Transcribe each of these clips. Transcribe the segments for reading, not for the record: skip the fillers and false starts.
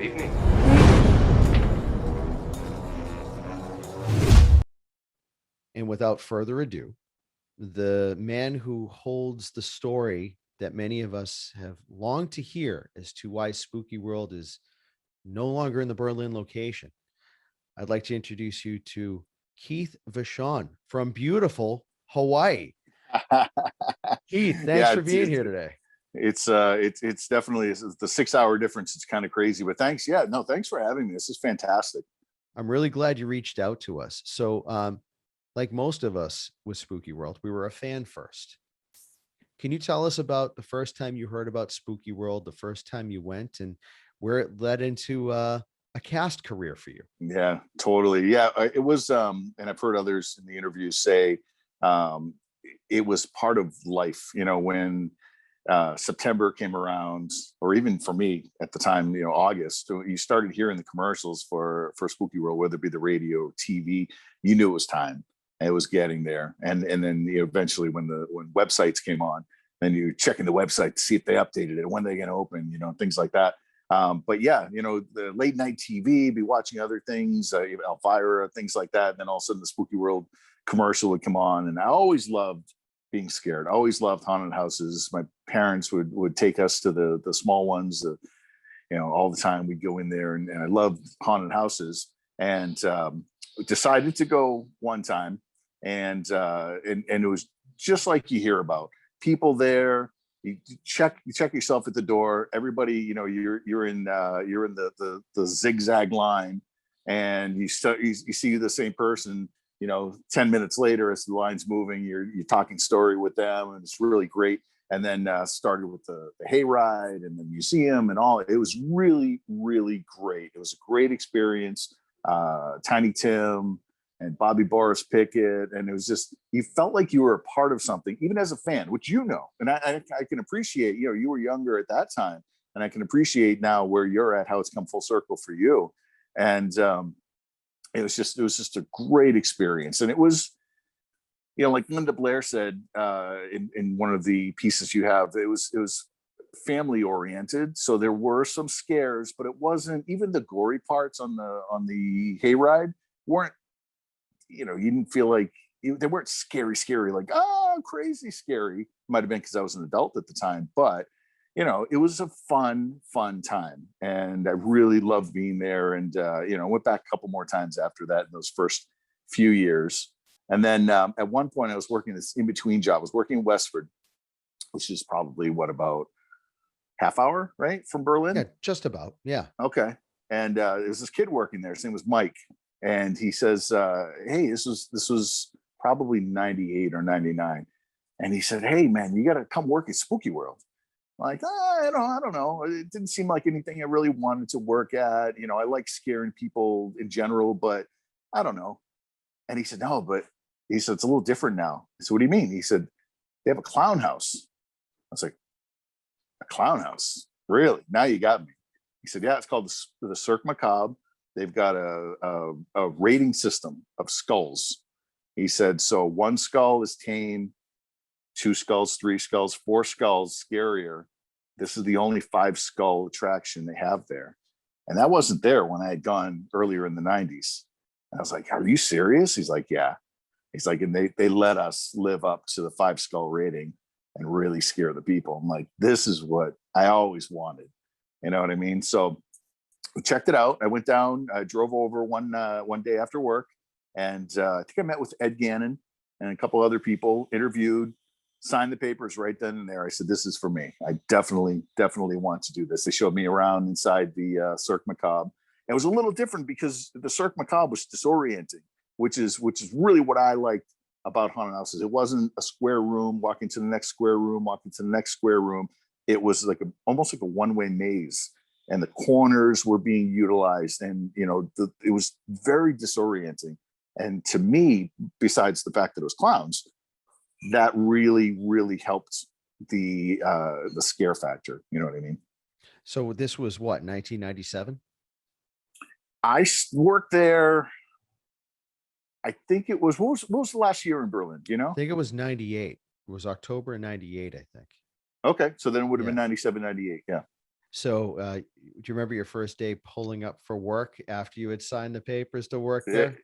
evening. And without further ado, the man who holds the story that many of us have longed to hear as to why Spooky World is no longer in the Berlin location. I'd like to introduce you to Keith Vachon from beautiful Hawaii. Keith, thanks Yeah, for being here today. it's definitely the 6 hour difference. It's kind of crazy, but thanks. Yeah, no, thanks for having me. This is fantastic. I'm really glad you reached out to us. So, like most of us with Spooky World, we were a fan first. Can you tell us about the first time you heard about Spooky World, the first time you went, and where it led into a cast career for you? Yeah, totally. Yeah, it was. And I've heard others in the interviews say um, it was part of life. You know, when September came around, or even for me at the time, you know, August, so you started hearing the commercials for Spooky World, whether it be the radio or TV. You knew it was time. It was getting there, and then eventually when websites came on, then you're checking the website to see if they updated it, when they're going to open, you know, things like that. But yeah, you know, the late night TV, be watching other things, Elvira, things like that. And then all of a sudden the Spooky World commercial would come on. And I always loved being scared. I always loved haunted houses. My parents would take us to the small ones, you know, all the time. We'd go in there, and I loved haunted houses, and decided to go one time. And it was just like you hear about people there. You check yourself at the door. Everybody, you know, you're in the zigzag line, and you see the same person, you know, 10 minutes later as the line's moving. You're talking story with them, and it's really great. And then started with the hayride and the museum and all. It was really, really great. It was a great experience. Tiny Tim and Bobby Boris Pickett, and it was just, you felt like you were a part of something, even as a fan, which, you know, and I can appreciate, you know, you were younger at that time, and I can appreciate now where you're at, how it's come full circle for you. And it was just a great experience. And it was, you know, like Linda Blair said in one of the pieces you have, it was family oriented, so there were some scares, but it wasn't, even the gory parts on the hayride weren't, you know, you didn't feel like they weren't scary, like, oh, crazy scary. Might have been because I was an adult at the time, but you know, it was a fun time, and I really loved being there. And you know, went back a couple more times after that in those first few years. And then at one point, I was working this in between job. I was working in Westford, which is probably what, about half hour, right, from Berlin? Yeah, just about. Yeah. Okay. And there was this kid working there. His name was Mike. And he says, hey, this was probably 98 or 99. And he said, hey, man, you got to come work at Spooky World. I'm like, I don't know. It didn't seem like anything I really wanted to work at. You know, I like scaring people in general, but I don't know. And he said, no, but he said, it's a little different now. I said, what do you mean? He said, they have a clown house. I was like, a clown house? Really? Now you got me. He said, yeah, it's called the Cirque Macabre. They've got a rating system of skulls. He said, so 1 skull is tame, 2 skulls, 3 skulls, 4 skulls, scarier. This is the only 5 skull attraction they have there. And that wasn't there when I had gone earlier in the 90s. And I was like, are you serious? He's like, yeah. He's like, and they let us live up to the 5 skull rating and really scare the people. I'm like, this is what I always wanted. You know what I mean? So we checked it out. I went down, I drove over one day after work, and I think I met with Ed Gannon and a couple other people, interviewed, signed the papers right then and there. I said, this is for me. I definitely want to do this. They showed me around inside the Cirque Macabre. It was a little different because the Cirque Macabre was disorienting, which is really what I liked about haunted houses. It wasn't a square room, walking to the next square room, walking to the next square room. It was like almost like a one-way maze. And the corners were being utilized, and you know, it was very disorienting. And to me, besides the fact that it was clowns, that really helped the scare factor. You know what I mean? So this was what, 1997? I worked there. I think it was, what was the last year in Berlin? Do you know? I think it was 98. It was October of 98, I think. Okay, so then it would have been 97, 98. Yeah. So, do you remember your first day pulling up for work after you had signed the papers to work Eh, there?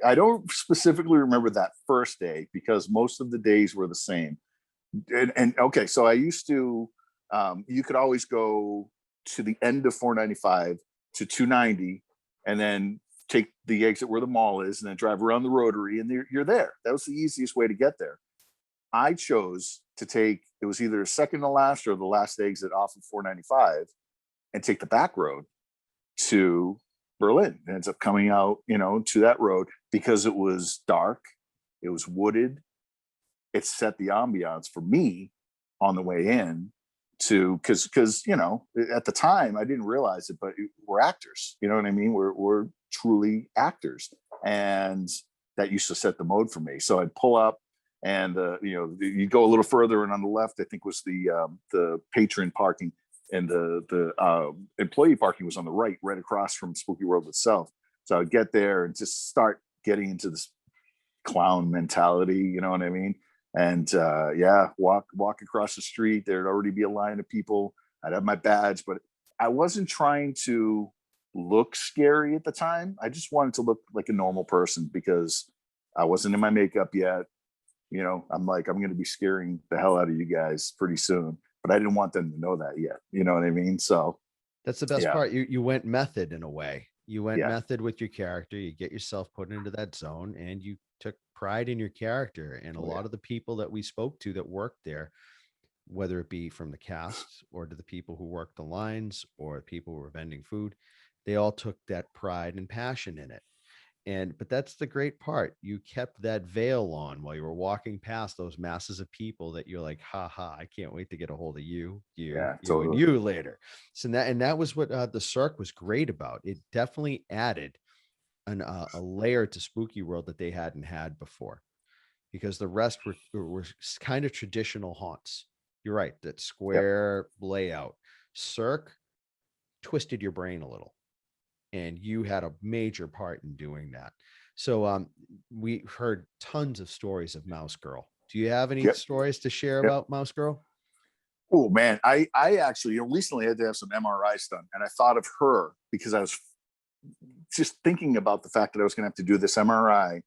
I don't specifically remember that first day because most of the days were the same. And okay, so I used to, you could always go to the end of 495 to 290 and then take the exit where the mall is and then drive around the rotary and you're there. That was the easiest way to get there. I chose to take, it was either second to last or the last exit off of 495 and take the back road to Berlin. It ends up coming out, to that road because it was dark, it was wooded, it set the ambiance for me on the way in to because at the time I didn't realize it, but we're actors, you know what I mean, we're truly actors, and that used to set the mode for me. So I'd pull up and you go a little further and on the left I think was the patron parking, and the employee parking was on the right across from Spooky World itself. So I'd get there and just start getting into this clown mentality, you know what I mean? And walk across the street. There'd already be a line of people. I'd have my badge, but I wasn't trying to look scary at the time. I just wanted to look like a normal person because I wasn't in my makeup yet. I'm like, I'm going to be scaring the hell out of you guys pretty soon, but I didn't want them to know that yet. You know what I mean? So That's the best yeah, part. You went method in a way. You went yeah, method with your character. You get yourself put into that zone, and you took pride in your character. And a oh yeah, lot of the people that we spoke to that worked there, whether it be from the cast or to the people who worked the lines or people who were vending food, they all took that pride and passion in it. But that's the great part. You kept that veil on while you were walking past those masses of people that you're like, ha ha, I can't wait to get a hold of yeah, and totally. you later. So that was what the Cirque was great about. It definitely added a layer to Spooky World that they hadn't had before, because the rest were kind of traditional haunts. You're right, that Yep. square layout. Cirque twisted your brain a little, and you had a major part in doing that. So we heard tons of stories of Mouse Girl. Do you have any Yep. stories to share Yep. about Mouse Girl? Oh man, I actually recently had to have some MRIs done, and I thought of her because I was just thinking about the fact that I was going to have to do this MRI.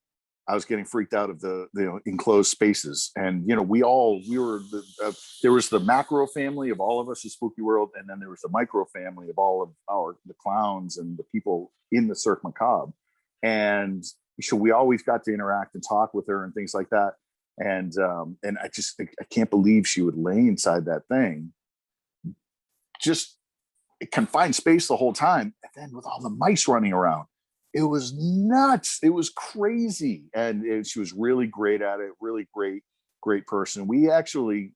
I was getting freaked out of the enclosed spaces, and there was the macro family of all of us in Spooky World, and then there was the micro family of all of the clowns and the people in the Cirque Macabre, and so we always got to interact and talk with her and things like that, and I can't believe she would lay inside that thing, just confined space the whole time, and then with all the mice running around, it was nuts. It was crazy, and she was really great at it. Really great person. We actually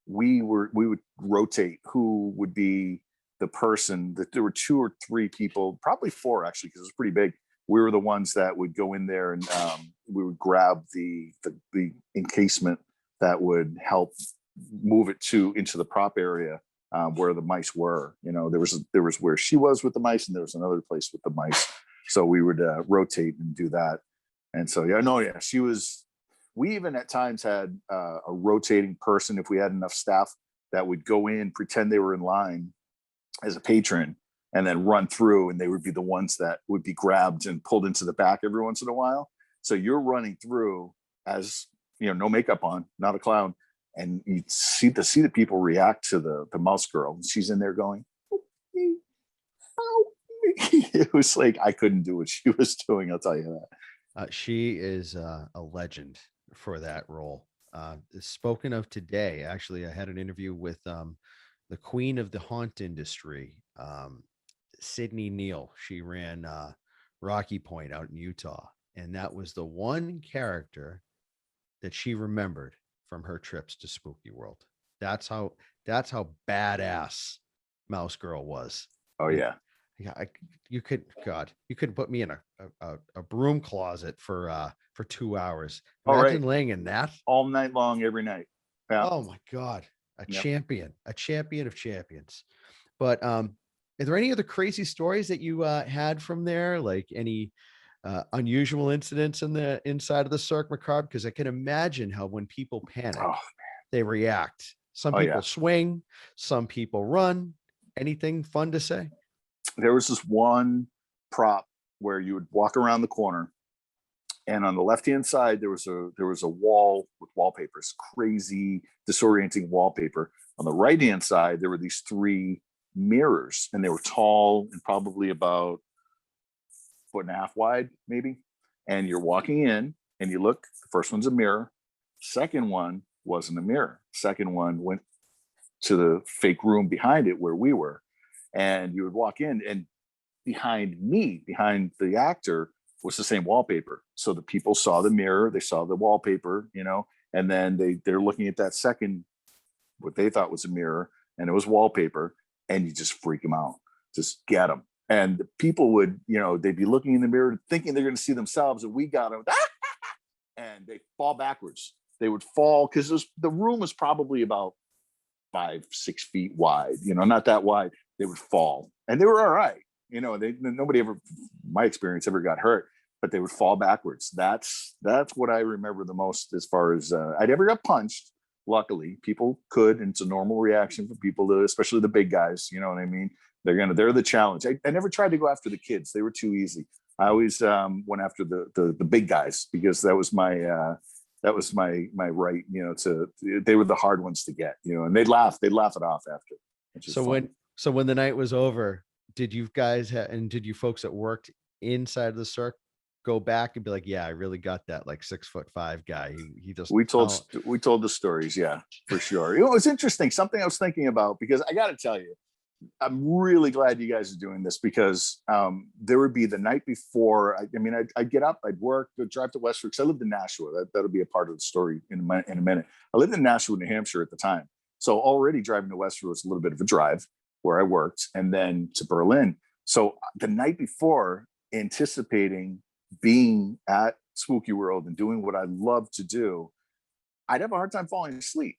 we would rotate who would be the person. That there were two or three people, probably four actually, because it was pretty big. We were the ones that would go in there and we would grab the encasement that would help move it into the prop area where the mice were. There was where she was with the mice, and there was another place with the mice. So we would rotate and do that. And so she was. We even at times had a rotating person if we had enough staff that would go in, pretend they were in line as a patron, and then run through, and they would be the ones that would be grabbed and pulled into the back every once in a while. So you're running through as no makeup on, not a clown, and you see the people react to the mouse girl. She's in there going, it was like I couldn't do what she was doing. I'll tell you that. She is a legend for that role. Spoken of today, actually, I had an interview with the queen of the haunt industry, Sydney Neal. She ran Rocky Point out in Utah, and that was the one character that she remembered from her trips to Spooky World. That's how badass Mouse Girl was. Oh You, yeah. yeah, you could put me in a broom closet for 2 hours. All right. Imagine laying in that. All night long, every night. Yeah. Oh my God, Yep. a champion of champions. But are there any other crazy stories that you had from there? Like any unusual incidents in the inside of the Cirque Macabre? Because I can imagine how when people panic, Oh, they react. Some oh yeah. people swing, some people run. Anything fun to say? There was this one prop where you would walk around the corner, and on the left hand side there was a wall with wallpapers, crazy disorienting wallpaper. On the right hand side there were these three mirrors, and they were tall and probably about 1.5 feet wide maybe. And you're walking in and you look, the first one's a mirror, second one wasn't a mirror, second one went to the fake room behind it where we were. And you would walk in, and behind me, behind the actor, was the same wallpaper. So the people saw the mirror, they saw the wallpaper, and then they're looking at that second, what they thought was a mirror, and it was wallpaper, and you just freak them out, just get them. And the people would, they'd be looking in the mirror thinking they're going to see themselves, and we got them, and they fall backwards. They would fall because the room was probably about 5-6 feet wide, not that wide. They would fall, and they were all right. Nobody ever, my experience, ever got hurt, but they would fall backwards. That's what I remember the most, as far as I never got punched. Luckily, people could, and it's a normal reaction for people to, especially the big guys. You know what I mean? They're the challenge. I never tried to go after the kids; they were too easy. I always went after the big guys, because that was my right. They were the hard ones to get. And they'd laugh it off after. So when the night was over, did you guys did you folks that worked inside the Cirque go back and be like, yeah, I really got that, like 6'5" guy. He just we told the stories, yeah, for sure. It was interesting. Something I was thinking about, because I got to tell you, I'm really glad you guys are doing this, because there would be the night before. I'd get up, I'd work, I'd drive to Westford, because I lived in Nashua. That'll be a part of the story in a minute. I lived in Nashua, New Hampshire at the time, so already driving to Westford was a little bit of a drive, where I worked, and then to Berlin. So the night before, anticipating being at Spooky World and doing what I love to do, I'd have a hard time falling asleep.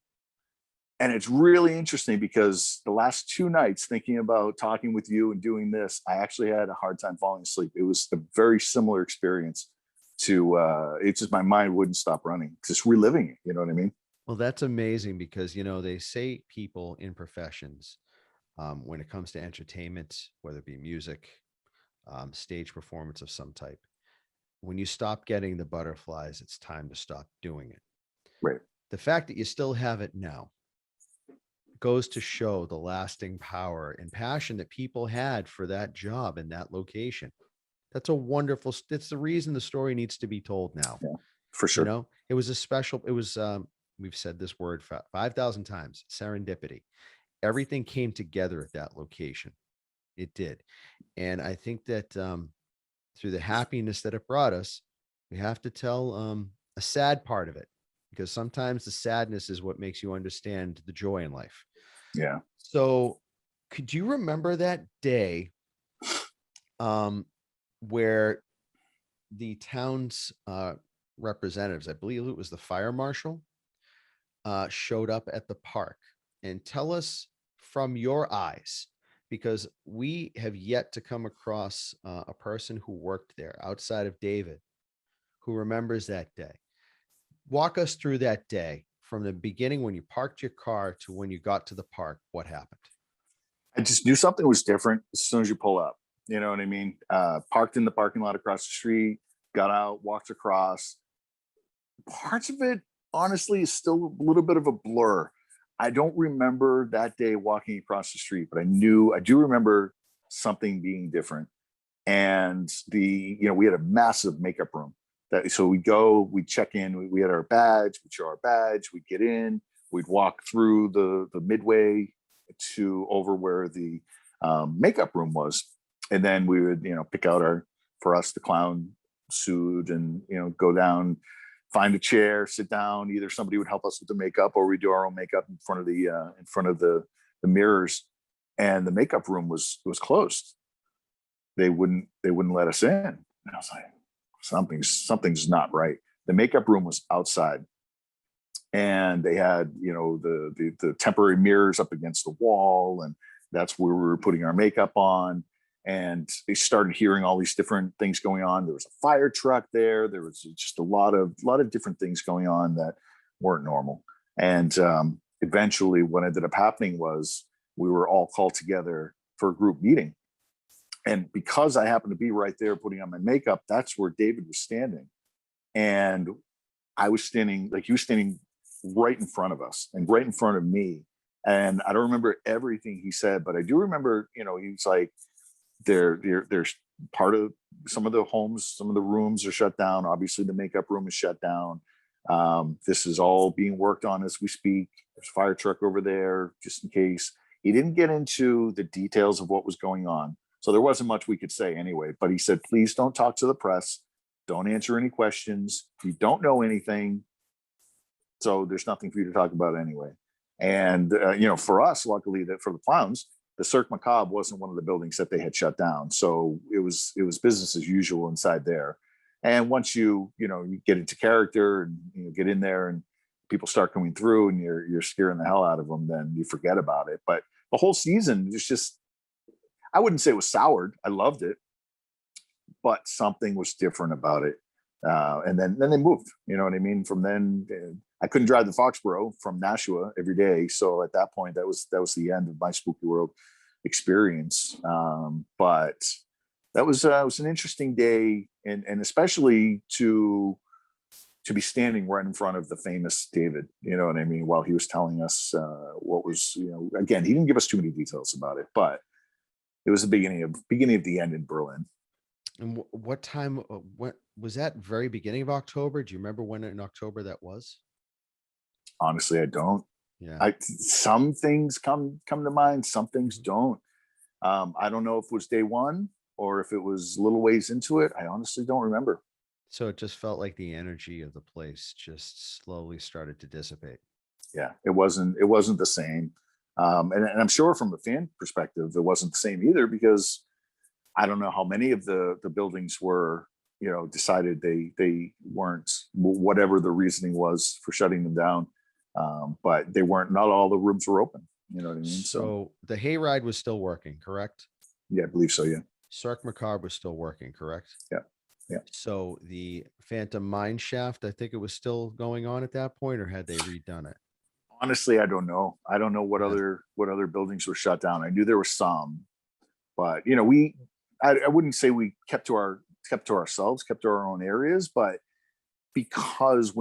And it's really interesting, because the last 2 nights, thinking about talking with you and doing this, I actually had a hard time falling asleep. It was a very similar experience to, it's just my mind wouldn't stop running, just reliving it. You know what I mean? Well, that's amazing, because, they say people in professions, when it comes to entertainment, whether it be music, stage performance of some type, when you stop getting the butterflies, it's time to stop doing it. Right. The fact that you still have it now goes to show the lasting power and passion that people had for that job in that location. That's a wonderful, it's the reason the story needs to be told now. Yeah, for sure. It was we've said this word 5,000 times, serendipity. Everything came together at that location. It did. And I think that through the happiness that it brought us, we have to tell a sad part of it, because sometimes the sadness is what makes you understand the joy in life. Yeah. So could you remember that day where the town's representatives, I believe it was the fire marshal, showed up at the park? And tell us from your eyes, because we have yet to come across a person who worked there outside of David who remembers that day. Walk us through that day, from the beginning when you parked your car to when you got to the park. What happened? I just knew something was different as soon as you pull up. You know what I mean? Parked in the parking lot across the street, got out, walked across. Parts of it, honestly, is still a little bit of a blur. I don't remember that day walking across the street, but I do remember something being different. And we had a massive makeup room. So we'd check in, we had our badge, we'd show our badge, we'd get in, we'd walk through the midway to over where the makeup room was. And then we would, pick out for us, the clown suit, and, go down, find a chair, sit down. Either somebody would help us with the makeup, or we do our own makeup in front of the mirrors. And the makeup room was closed. They wouldn't let us in. And I was like, something's not right. The makeup room was outside, and they had, the temporary mirrors up against the wall, and that's where we were putting our makeup on. And they started hearing all these different things going on. There was a fire truck there. There was just a lot of different things going on that weren't normal. And eventually what ended up happening was we were all called together for a group meeting. And because I happened to be right there putting on my makeup, that's where David was standing. And I was standing, like, he was standing right in front of us and right in front of me. And I don't remember everything he said, but I do remember, he was like, there's part of some of the homes, some of the rooms are shut down. Obviously, the makeup room is shut down. This is all being worked on as we speak. There's a fire truck over there, just in case. He didn't get into the details of what was going on. So there wasn't much we could say anyway. But he said, please don't talk to the press. Don't answer any questions. You don't know anything. So there's nothing for you to talk about anyway. And, for us, luckily, that for the clowns, the Cirque Macabre wasn't one of the buildings that they had shut down. So it was business as usual inside there. And once you get into character and get in there and people start coming through and you're scaring the hell out of them, then you forget about it. But the whole season is just, I wouldn't say it was soured. I loved it, but something was different about it. And then they moved, you know what I mean? From then, I couldn't drive to Foxborough from Nashua every day. So at that point, that was the end of my Spooky World experience. But that was an interesting day, and especially to be standing right in front of the famous David, you know what I mean, while he was telling us what was, again, he didn't give us too many details about it, but it was the beginning of the end in Berlin. And what time? What was that? Very beginning of October? Do you remember when in October that was? Honestly, I don't. Yeah. Some things come to mind, some things don't. I don't know if it was day one or if it was a little ways into it. I honestly don't remember. So it just felt like the energy of the place just slowly started to dissipate. Yeah, it wasn't the same. And I'm sure from a fan perspective, it wasn't the same either, because I don't know how many of the buildings were, decided they weren't, whatever the reasoning was for shutting them down. But they weren't, not all the rooms were open. You know what I mean? So the hayride was still working, correct? Yeah, I believe so. Yeah. Cirque Macabre was still working, correct? Yeah. Yeah. So the Phantom Mine Shaft, I think it was still going on at that point, or had they redone it? Honestly, I don't know. I don't know what other buildings were shut down. I knew there were some, but I wouldn't say we kept to ourselves, kept to our own areas, but because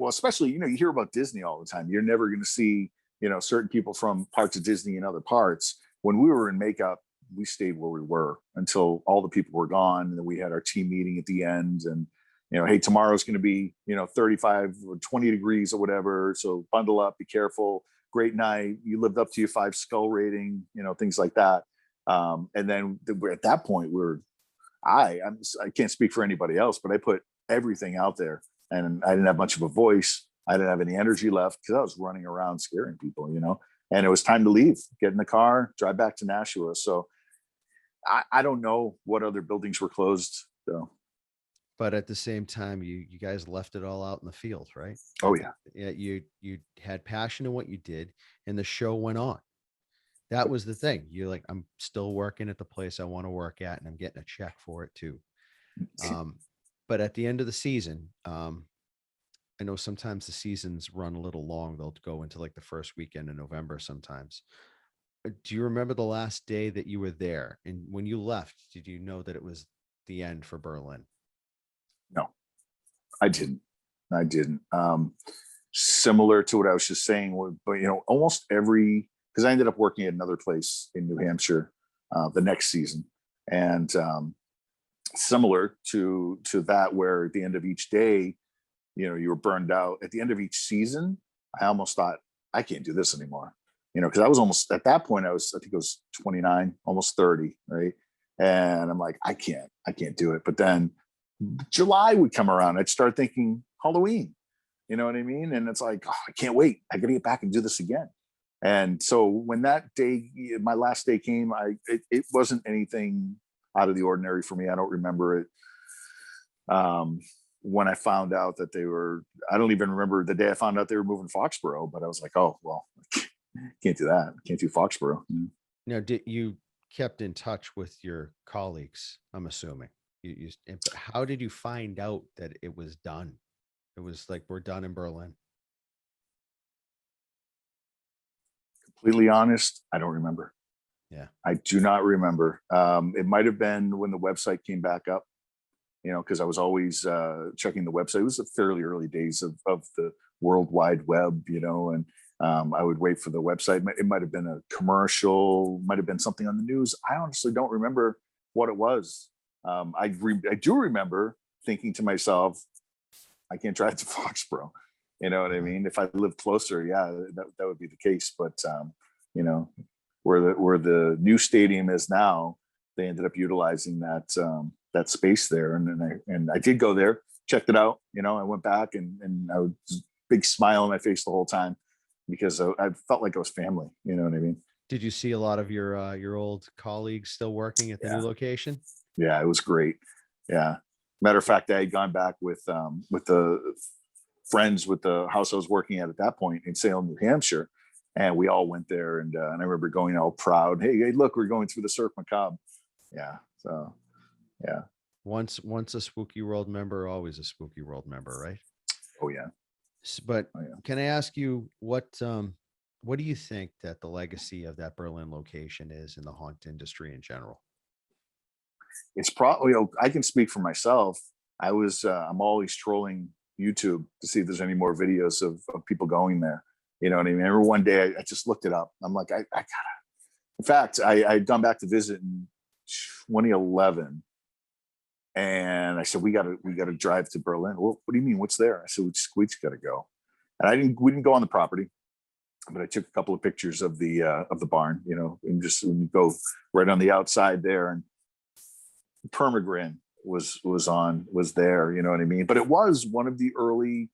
especially, you hear about Disney all the time. You're never going to see, certain people from parts of Disney and other parts. When we were in makeup, we stayed where we were until all the people were gone. And then we had our team meeting at the end, and, hey, tomorrow's going to be, 35 or 20 degrees or whatever. So bundle up, be careful. Great night. You lived up to your 5 skull rating, things like that. And then at that point, I can't speak for anybody else, but I put everything out there, and I didn't have much of a voice. I didn't have any energy left because I was running around scaring people, and it was time to leave, get in the car, drive back to Nashua. So I don't know what other buildings were closed though. But at the same time, you guys left it all out in the field, right? Oh yeah. Yeah, you had passion in what you did, and the show went on. That was the thing. You're like, I'm still working at the place I want to work at, and I'm getting a check for it too. But at the end of the season, I know sometimes the seasons run a little long. They'll go into like the first weekend in November sometimes. Do you remember the last day that you were there? And when you left, did you know that it was the end for Berlin? No, I didn't. Similar to what I was just saying, but almost because I ended up working at another place in New Hampshire the next season, and similar to that, where at the end of each day, you were burned out. At the end of each season, I almost thought, I can't do this anymore. Because I was almost, at that point, I think I was 29, almost 30, right? And I'm like, I can't do it. But then July would come around. I'd start thinking Halloween, you know what I mean? And it's like, I can't wait. I got to get back and do this again. And so when that day, my last day came, it wasn't anything out of the ordinary for me. I don't remember it. When I found out that I don't even remember the day I found out they were moving Foxborough, but I was like, oh, well, can't do that. Can't do Foxborough. Now, did you kept in touch with your colleagues? I'm assuming but how did you find out that it was done? It was like, we're done in Berlin. Completely honest, I don't remember. Yeah. I do not remember. It might have been when the website came back up, because I was always checking the website. It was the fairly early days of the World Wide Web, and I would wait for the website. It might have been a commercial, might have been something on the news. I honestly don't remember what it was. I do remember thinking to myself, I can't drive to Foxborough. You know what I mean? If I lived closer, yeah, that would be the case. But where the new stadium is now, they ended up utilizing that space there, and I did go there, checked it out. I went back and I was big smile on my face the whole time because I felt like it was family. You know what I mean? Did you see a lot of your old colleagues still working at the new location? Yeah, it was great. Yeah. Matter of fact, I had gone back with the friends with the house I was working at that point in Salem, New Hampshire, and we all went there. And I remember going all proud. Hey, look, we're going through the Cirque Macabre. Yeah. So, yeah. Once a Spooky World member, always a Spooky World member, right? Oh yeah. But can I ask you what do you think that the legacy of that Berlin location is in the haunt industry in general? It's probably, I can speak for myself. I'm always trolling YouTube to see if there's any more videos of people going there. You know what I mean? I remember one day I just looked it up. I'm like, I gotta. In fact, I had gone back to visit in 2011, and I said, we gotta drive to Berlin. Well, what do you mean? What's there? I said, we just gotta go. And we didn't go on the property, but I took a couple of pictures of the barn, and just go right on the outside there, and Permagrin was there, you know what I mean? But it was one of the early.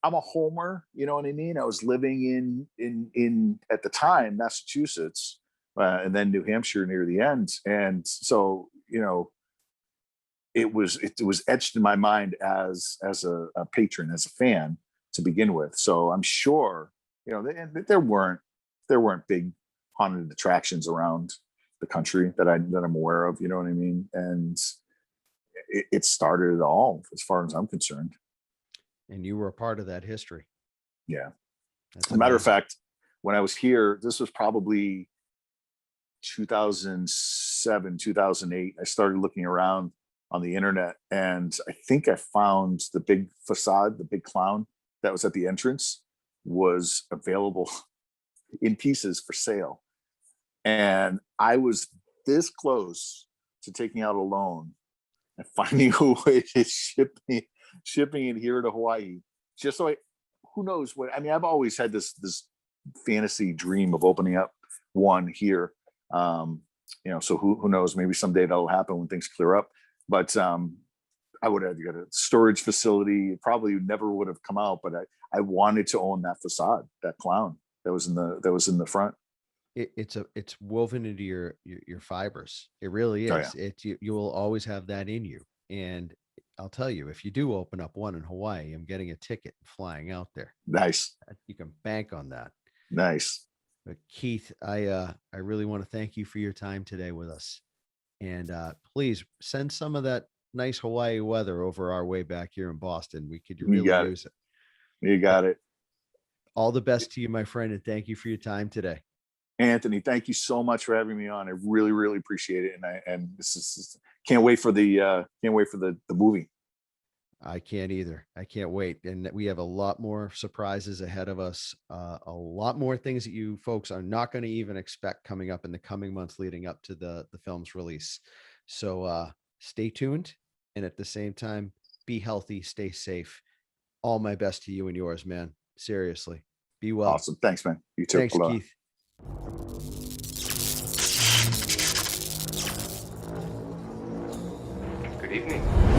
I'm a homer, you know what I mean? I was living in at the time Massachusetts, and then New Hampshire near the end, and so it was etched in my mind as a patron, as a fan to begin with. So I'm sure there weren't big haunted attractions around the country that I'm aware of, you know what I mean? And it started it all, as far as I'm concerned. And you were a part of that history. Yeah. As a matter of fact, when I was here, this was probably 2007, 2008. I started looking around on the internet, and I think I found the big facade, the big clown that was at the entrance was available in pieces for sale. And I was this close to taking out a loan and finding a way to shipping it here to Hawaii. Just so who knows what, I mean, I've always had this fantasy dream of opening up one here. So who knows, maybe someday that'll happen when things clear up. But I would have got a storage facility. It probably never would have come out, but I wanted to own that facade, that clown that was in the front. It's woven into your fibers. It really is. Oh, yeah. You will always have that in you. And I'll tell you, if you do open up one in Hawaii, I'm getting a ticket and flying out there. Nice. You can bank on that. Nice. But Keith, I really want to thank you for your time today with us. And please send some of that nice Hawaii weather over our way back here in Boston. We could really use it. You got it. All the best to you, my friend, and thank you for your time today. Anthony, thank you so much for having me on. I really, really appreciate it. And this is can't wait for the movie. I can't either. I can't wait. And we have a lot more surprises ahead of us. A lot more things that you folks are not going to even expect coming up in the coming months leading up to the film's release. So stay tuned. And at the same time, be healthy, stay safe. All my best to you and yours, man. Seriously. Be well. Awesome. Thanks, man. You too. Thanks, Keith. Good evening.